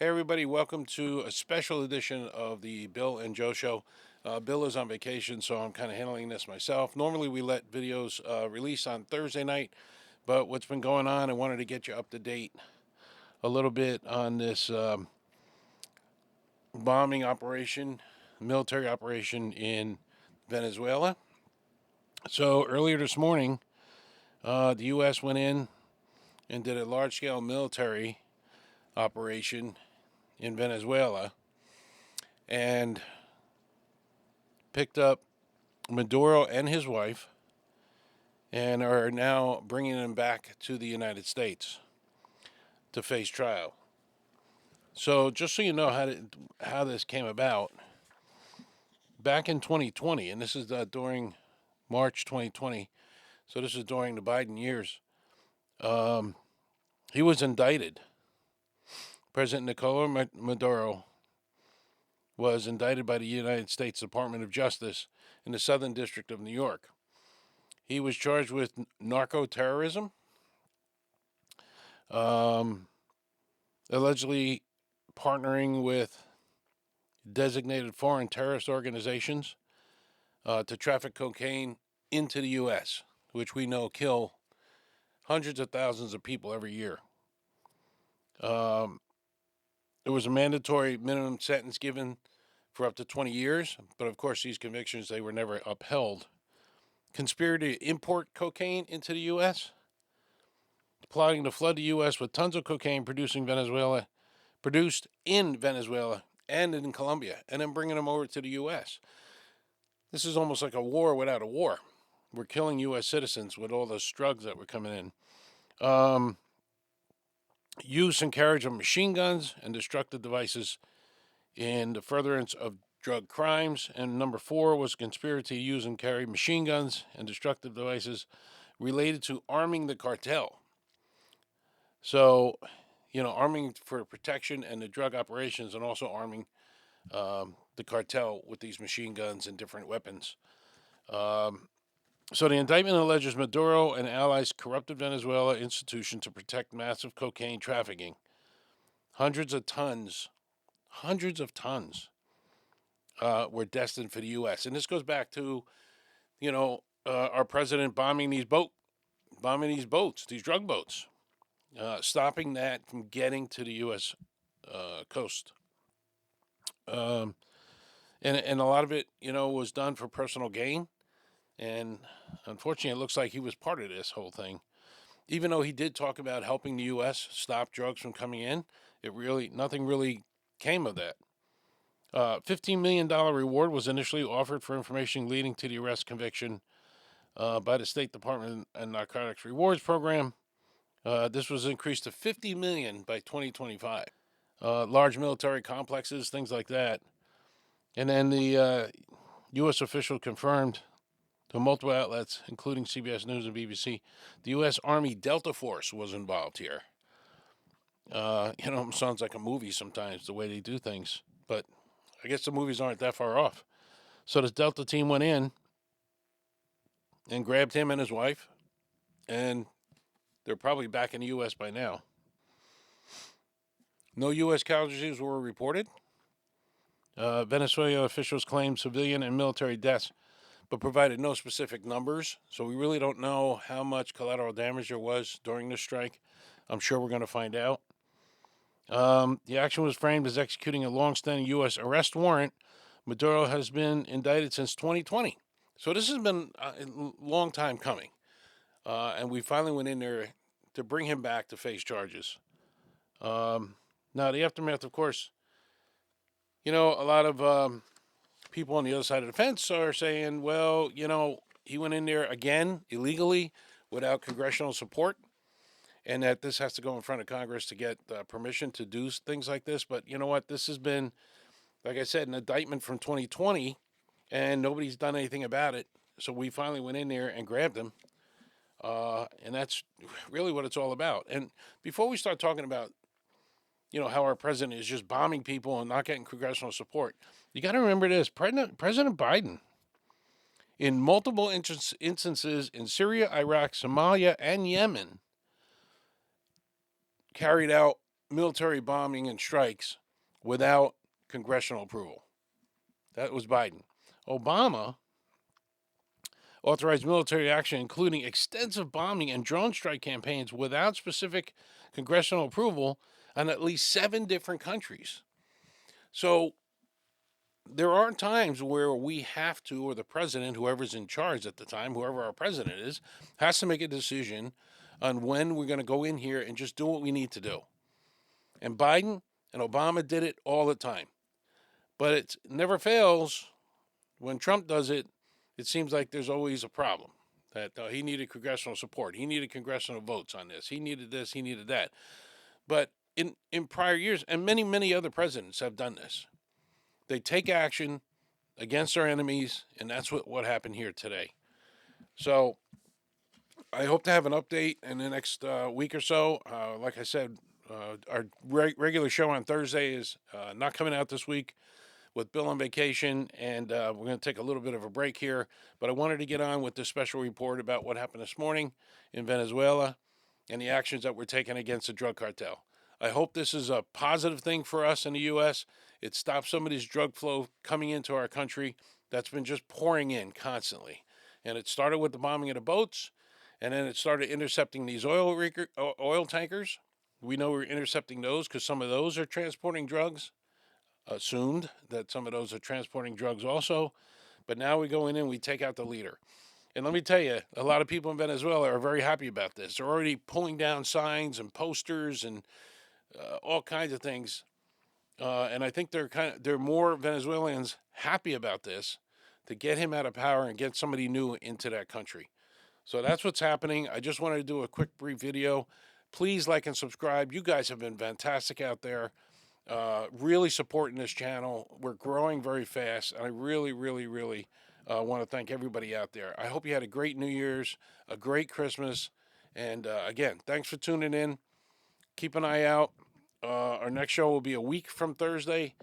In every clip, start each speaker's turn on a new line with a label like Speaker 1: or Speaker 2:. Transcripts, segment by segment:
Speaker 1: Hey, everybody, welcome to a special edition of the Bill and Joe Show. Bill is on vacation, so I'm kind of handling this myself. Normally, we let videos release on Thursday night, but what's been going on, I wanted to get you up to date a little bit on this bombing operation, military operation in Venezuela. So, earlier this morning, the U.S. went in and did a large scale military operation in Venezuela and picked up Maduro and his wife and are now bringing them back to the United States to face trial. So, just so you know how this came about, back in 2020, and this is during March 2020, so this is during the Biden years, um, he was indicted. President Nicolas Maduro was indicted by the United States Department of Justice in the Southern District of New York. He was charged with narco terrorism, um, allegedly partnering with designated foreign terrorist organizations to traffic cocaine into the U.S., which we know kill hundreds of thousands of people every year. There was a mandatory minimum sentence given for up to 20 years, but of course these convictions, they were never upheld. Conspiracy to import cocaine into the U.S., plotting to flood the U.S. with tons of cocaine produced in Venezuela and in Colombia, and then bringing them over to the U.S. This is almost like a war without a war. We're killing U.S. citizens with all those drugs that were coming in. Use and carriage of machine guns and destructive devices in the furtherance of drug crimes. And number 4 was conspiracy to use and carry machine guns and destructive devices related to arming the cartel. So, arming for protection and the drug operations, and also arming the cartel with these machine guns and different weapons. So the indictment alleges Maduro and allies corrupted Venezuela institution to protect massive cocaine trafficking. Hundreds of tons were destined for the U.S. And this goes back to, our president bombing these boats, these drug boats, stopping that from getting to the U.S. Coast. And a lot of it, was done for personal gain. And unfortunately, it looks like he was part of this whole thing. Even though he did talk about helping the U.S. stop drugs from coming in, nothing really came of that. $15 million reward was initially offered for information leading to the arrest conviction by the State Department and Narcotics Rewards Program. This was increased to $50 million by 2025. Large military complexes, things like that. And then the U.S. official confirmed to multiple outlets, including CBS News and BBC, the U.S. Army Delta Force was involved here. It sounds like a movie sometimes, the way they do things. But I guess the movies aren't that far off. So the Delta team went in and grabbed him and his wife, and they're probably back in the U.S. by now. No U.S. casualties were reported. Venezuela officials claimed civilian and military deaths, but provided no specific numbers. So we really don't know how much collateral damage there was during the strike. I'm sure we're going to find out. The action was framed as executing a long-standing U.S. arrest warrant. Maduro has been indicted since 2020. So this has been a long time coming. And we finally went in there to bring him back to face charges. Now, the aftermath, of course, a lot of people on the other side of the fence are saying, well, he went in there again illegally without congressional support, and that this has to go in front of Congress to get permission to do things like this. But you know what? This has been, like I said, an indictment from 2020, and nobody's done anything about it. So we finally went in there and grabbed him. And that's really what it's all about. And before we start talking about, how our president is just bombing people and not getting congressional support, you got to remember this. President Biden, in multiple instances in Syria, Iraq, Somalia, and Yemen, carried out military bombing and strikes without congressional approval. That was Biden. Obama authorized military action, including extensive bombing and drone strike campaigns without specific congressional approval on at least 7 different countries. So there are times where we have to, or the president, whoever's in charge at the time, whoever our president is, has to make a decision on when we're going to go in here and just do what we need to do. And Biden and Obama did it all the time. But it never fails. When Trump does it, it seems like there's always a problem. That he needed congressional support. He needed congressional votes on this. He needed this. He needed that. But in prior years, and many, many other presidents have done this, they take action against our enemies, and that's what happened here today. So I hope to have an update in the next week or so. Like I said, our regular show on Thursday is not coming out this week with Bill on vacation, and we're going to take a little bit of a break here. But I wanted to get on with this special report about what happened this morning in Venezuela and the actions that were taken against the drug cartel. I hope this is a positive thing for us in the U.S. It stops some of this drug flow coming into our country that's been just pouring in constantly. And it started with the bombing of the boats, and then it started intercepting these oil tankers. We know we're intercepting those because some of those are transporting drugs. Assumed that some of those are transporting drugs also. But now we go in and we take out the leader. And let me tell you, a lot of people in Venezuela are very happy about this. They're already pulling down signs and posters and all kinds of things. And I think they're more Venezuelans happy about this to get him out of power and get somebody new into that country. So that's what's happening. I just wanted to do a quick, brief video. Please like and subscribe. You guys have been fantastic out there. Really supporting this channel. We're growing very fast, and I really, really, really want to thank everybody out there. I hope you had a great New Year's, a great Christmas, and again, thanks for tuning in. Keep an eye out. Our next show will be a week from Thursday,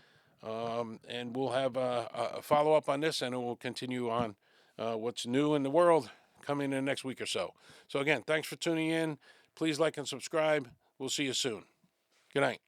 Speaker 1: and we'll have a follow-up on this, and it will continue on what's new in the world coming in the next week or so. So again, thanks for tuning in. Please like and subscribe. We'll see you soon. Good night.